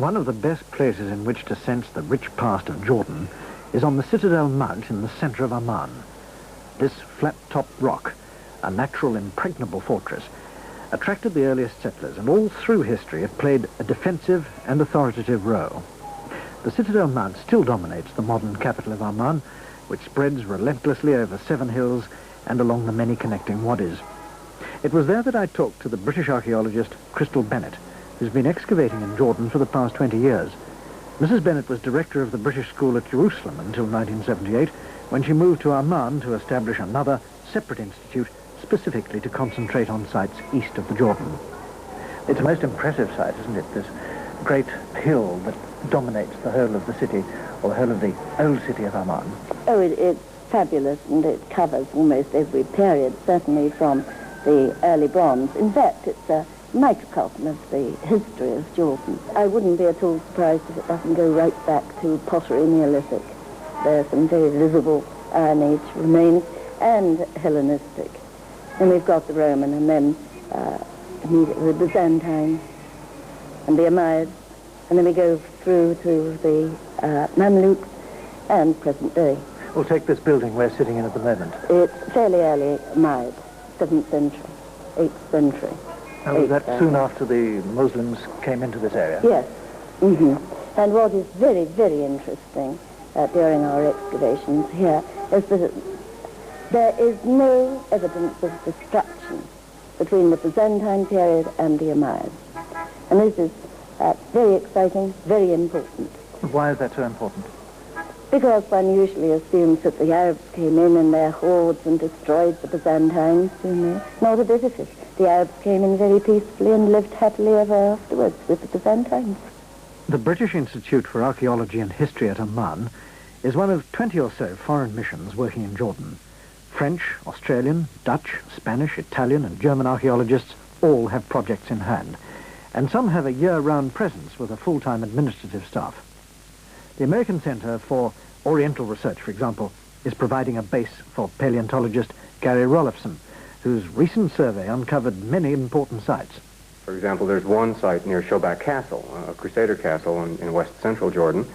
One of the best places in which to sense the rich past of Jordan is on the Citadel Mount in the centre of Amman. This flat-topped rock, a natural impregnable fortress, attracted the earliest settlers, and all through history it played a defensive and authoritative role. The Citadel Mount still dominates the modern capital of Amman, which spreads relentlessly over 7 hills and along the many connecting wadis. It was there that I talked to the British archaeologist Crystal Bennett, who's been excavating in Jordan for the past 20 years. Mrs. Bennett was director of the British School at Jerusalem until 1978, when she moved to Amman to establish another separate institute specifically to concentrate on sites east of the Jordan. It's a most impressive site, isn't it? This great hill that dominates the whole of the city, or the whole of the old city of Amman. Oh, it's fabulous, and it covers almost every period, certainly from the early Bronze. In fact, it's a microcosm of the history of Jordan. I wouldn't be at all surprised if it doesn't go right back to pottery Neolithic. There are some very visible Iron Age remains, and Hellenistic. And we've got the Roman, and then immediately the Byzantine, and the Umayyads, and then we go through to the Mamluks and present day. We'll take this building we're sitting in at the moment. It's fairly early Umayyad, 7th century, 8th century. Now, was that soon after the Muslims came into this area? Yes. And what is very, very interesting during our excavations here is that there is no evidence of destruction between the Byzantine period and the Umayyads. And this is very exciting, very important. Why is that so important? Because one usually assumes that the Arabs came in their hordes and destroyed the Byzantines, you know. Not a bit of it. The Arabs came in very peacefully and lived happily ever afterwards with the Byzantines. The British Institute for Archaeology and History at Amman is one of 20 or so foreign missions working in Jordan. French, Australian, Dutch, Spanish, Italian and German archaeologists all have projects in hand, and some have a year-round presence with a full-time administrative staff. The American Center for Oriental Research, for example, is providing a base for paleontologist Gary Rollofson, whose recent survey uncovered many important sites. For example, there's one site near Shobak Castle, a Crusader castle in west-central Jordan,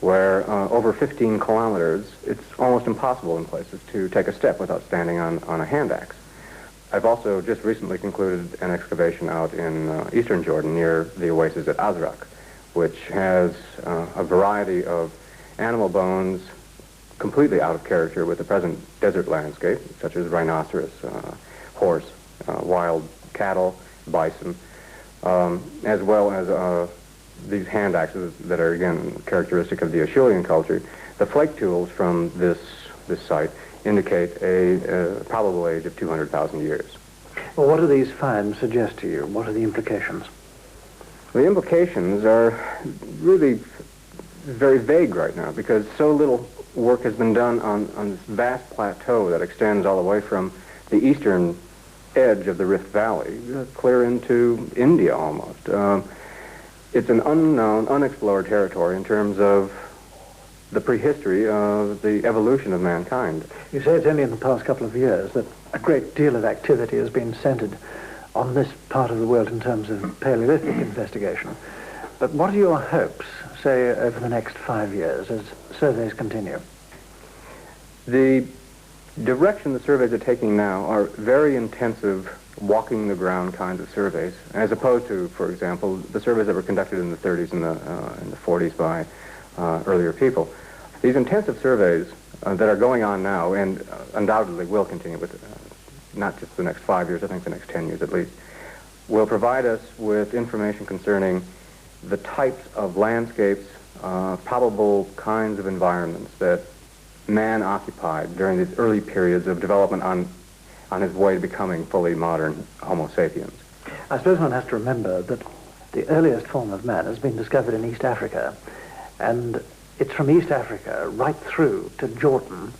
where over 15 kilometers, it's almost impossible in places to take a step without standing on a hand axe. I've also just recently concluded an excavation out in eastern Jordan near the oasis at Azraq, which has a variety of animal bones completely out of character with the present desert landscape, such as rhinoceros, horse, wild cattle, bison, as well as these hand axes that are, again, characteristic of the Acheulean culture. The flake tools from this site indicate a probable age of 200,000 years. Well, what do these finds suggest to you? What are the implications? The implications are really very vague right now because so little work has been done on this vast plateau that extends all the way from the eastern edge of the Rift Valley clear into India almost. It's an unknown, unexplored territory in terms of the prehistory of the evolution of mankind. You say it's only in the past couple of years that a great deal of activity has been centered on this part of the world in terms of Paleolithic investigation. But what are your hopes, say, over the next 5 years as surveys continue? The direction the surveys are taking now are very intensive walking the ground kinds of surveys, as opposed to, for example, the surveys that were conducted in the 30s and the 40s by earlier people. These intensive surveys that are going on now, and undoubtedly will continue with not just the next 5 years, I think the next 10 years at least, will provide us with information concerning the types of landscapes, probable kinds of environments that man occupied during these early periods of development on his way to becoming fully modern Homo sapiens. I suppose one has to remember that the earliest form of man has been discovered in East Africa, and it's from East Africa right through to Jordan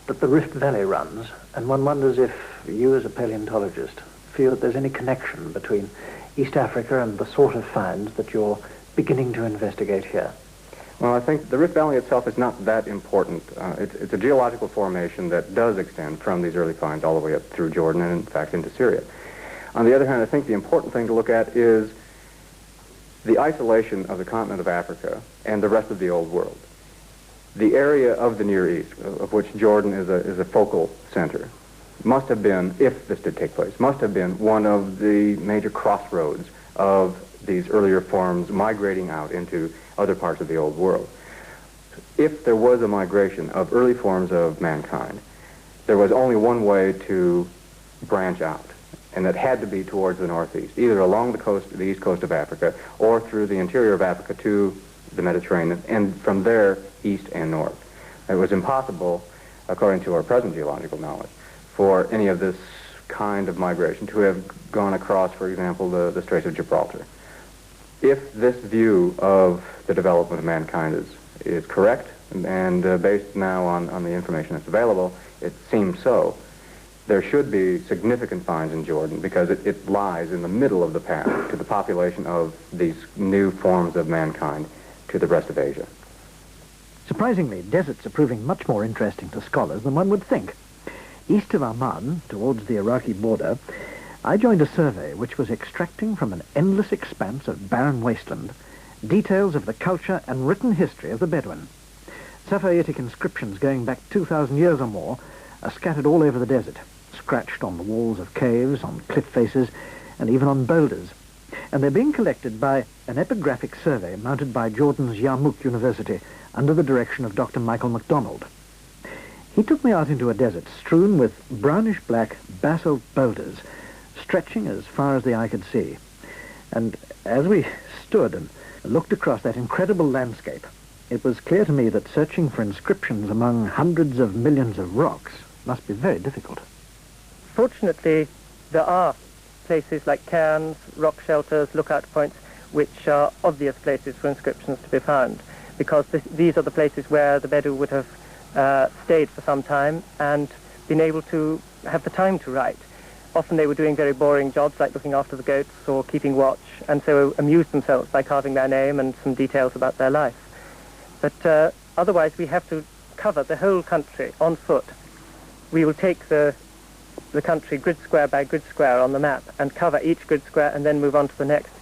that the Rift Valley runs, and one wonders if you as a paleontologist feel that there's any connection between East Africa and the sort of finds that you're beginning to investigate here. Well, I think the Rift Valley itself is not that important. It's a geological formation that does extend from these early finds all the way up through Jordan and, in fact, into Syria. On the other hand, I think the important thing to look at is the isolation of the continent of Africa and the rest of the Old World. The area of the Near East, of which Jordan is a focal center, must have been, if this did take place, must have been one of the major crossroads of these earlier forms migrating out into other parts of the Old World. If there was a migration of early forms of mankind, there was only one way to branch out, and that had to be towards the northeast, either along the coast, the east coast of Africa, or through the interior of Africa to the Mediterranean, and from there, east and north. It was impossible, according to our present geological knowledge, for any of this kind of migration to have gone across, for example, the Straits of Gibraltar. If this view of the development of mankind is correct, and based now on the information that's available, it seems so, there should be significant finds in Jordan because it lies in the middle of the path to the population of these new forms of mankind to the rest of Asia. Surprisingly, deserts are proving much more interesting to scholars than one would think. East of Amman, towards the Iraqi border, I joined a survey which was extracting from an endless expanse of barren wasteland details of the culture and written history of the Bedouin. Safayitic inscriptions going back 2,000 years or more are scattered all over the desert, scratched on the walls of caves, on cliff faces, and even on boulders. And they're being collected by an epigraphic survey mounted by Jordan's Yarmouk University under the direction of Dr. Michael MacDonald. He took me out into a desert strewn with brownish-black basalt boulders, stretching as far as the eye could see. And as we stood and looked across that incredible landscape, it was clear to me that searching for inscriptions among hundreds of millions of rocks must be very difficult. Fortunately, there are places like cairns, rock shelters, lookout points, which are obvious places for inscriptions to be found, because these are the places where the Bedou would have stayed for some time and been able to have the time to write. Often they were doing very boring jobs like looking after the goats or keeping watch, and so amused themselves by carving their name and some details about their life. But otherwise we have to cover the whole country on foot. We will take the country grid square by grid square on the map and cover each grid square and then move on to the next,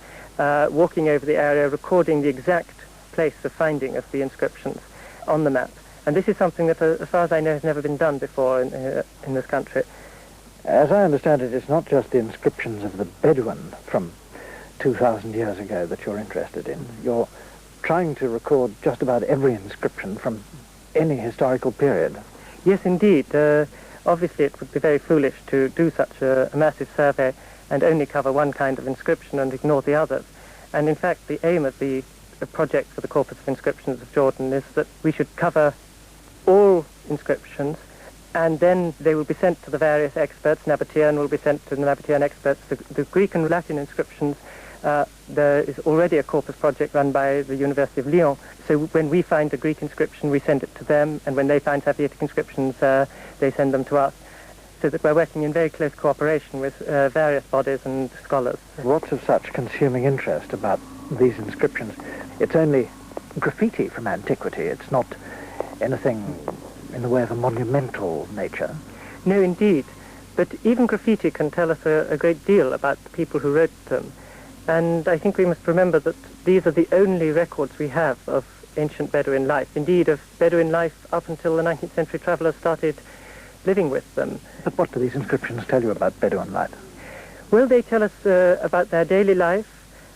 walking over the area, recording the exact place of finding of the inscriptions on the map. And this is something that, as far as I know, has never been done before in this country. As I understand it, it's not just the inscriptions of the Bedouin from 2,000 years ago that you're interested in. You're trying to record just about every inscription from any historical period. Yes, indeed. Obviously, it would be very foolish to do such a massive survey and only cover one kind of inscription and ignore the others. And in fact, the aim of the project for the Corpus of Inscriptions of Jordan is that we should cover all inscriptions, and then they will be sent to the various experts. Nabatean will be sent to the Nabatean experts. The Greek and Latin inscriptions, there is already a corpus project run by the University of Lyon. So when we find a Greek inscription, we send it to them, and when they find Safayitic inscriptions, they send them to us. So that we're working in very close cooperation with various bodies and scholars. Lots of such consuming interest about these inscriptions. It's only graffiti from antiquity. It's not anything in the way of a monumental nature. No, indeed. But even graffiti can tell us a great deal about the people who wrote them. And I think we must remember that these are the only records we have of ancient Bedouin life. Indeed, of Bedouin life up until the 19th century travellers started living with them. But what do these inscriptions tell you about Bedouin life? Well, they tell us about their daily life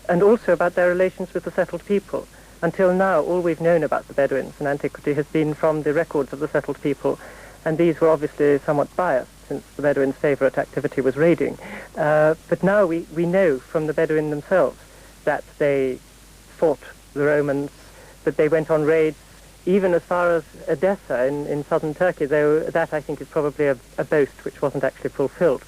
and also about their relations with the settled people. Until now, all we've known about the Bedouins in antiquity has been from the records of the settled people, and these were obviously somewhat biased, since the Bedouins' favourite activity was raiding. But now we know from the Bedouin themselves that they fought the Romans, that they went on raids, even as far as Edessa in southern Turkey, though that I think is probably a boast which wasn't actually fulfilled.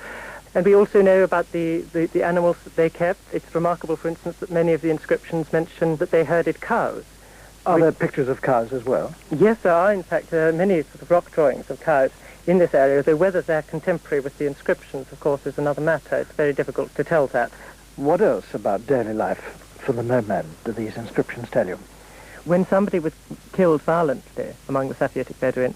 And we also know about the animals that they kept. It's remarkable, for instance, that many of the inscriptions mention that they herded cows. Are there pictures of cows as well? Yes, there are, in fact, many sort of rock drawings of cows in this area, though whether they're contemporary with the inscriptions, of course, is another matter. It's very difficult to tell that. What else about daily life for the nomad do these inscriptions tell you? When somebody was killed violently among the Safayitic Bedouin,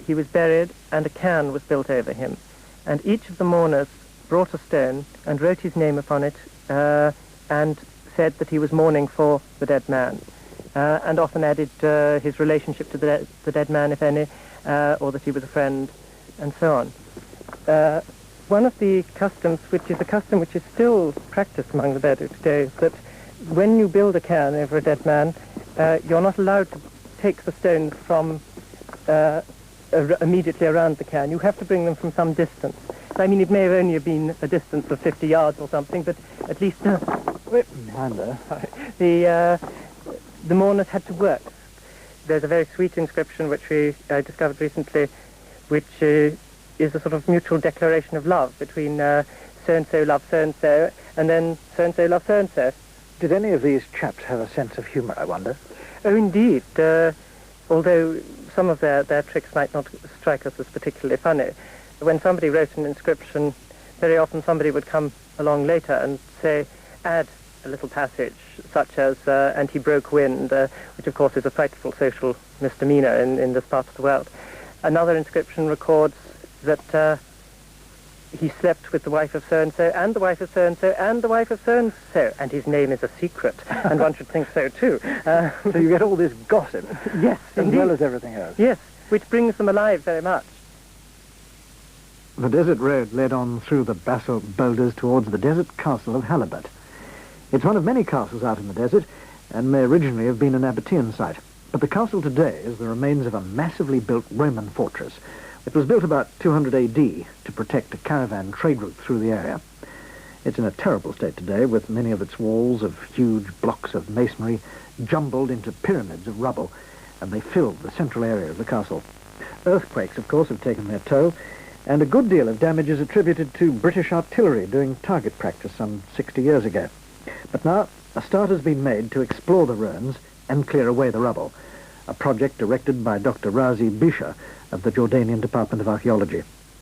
he was buried and a cairn was built over him. And each of the mourners brought a stone and wrote his name upon it and said that he was mourning for the dead man, and often added his relationship to the dead man, if any, or that he was a friend, and so on. One of the customs, which is a custom which is still practiced among the Bedouin today, is that when you build a cairn over a dead man, you're not allowed to take the stones from immediately around the cairn. You have to bring them from some distance. I mean, it may have only been a distance of 50 yards or something, but at least Behind there. the mourners had to work. There's a very sweet inscription which we discovered recently, which is a sort of mutual declaration of love between so-and-so loves so-and-so, and then so-and-so loves so-and-so. Did any of these chaps have a sense of humour, I wonder? Oh, indeed. Although some of their tricks might not strike us as particularly funny. When somebody wrote an inscription, very often somebody would come along later and say, add a little passage, such as, and he broke wind, which of course is a frightful social misdemeanor in this part of the world. Another inscription records that he slept with the wife of so-and-so, and the wife of so-and-so, and the wife of so-and-so, and his name is a secret, and one should think so too. So you get all this gossip. Yes, as indeed. well as everything else. Yes, which brings them alive very much. The desert road led on through the basalt boulders towards the desert castle of Halibut. It's one of many castles out in the desert, and may originally have been an Nabatean site. But the castle today is the remains of a massively built Roman fortress. It was built about 200 AD to protect a caravan trade route through the area. It's in a terrible state today, with many of its walls of huge blocks of masonry jumbled into pyramids of rubble, and they filled the central area of the castle. Earthquakes, of course, have taken their toll, and a good deal of damage is attributed to British artillery doing target practice some 60 years ago. But now, a start has been made to explore the ruins and clear away the rubble, a project directed by Dr. Razi Bisha of the Jordanian Department of Archaeology.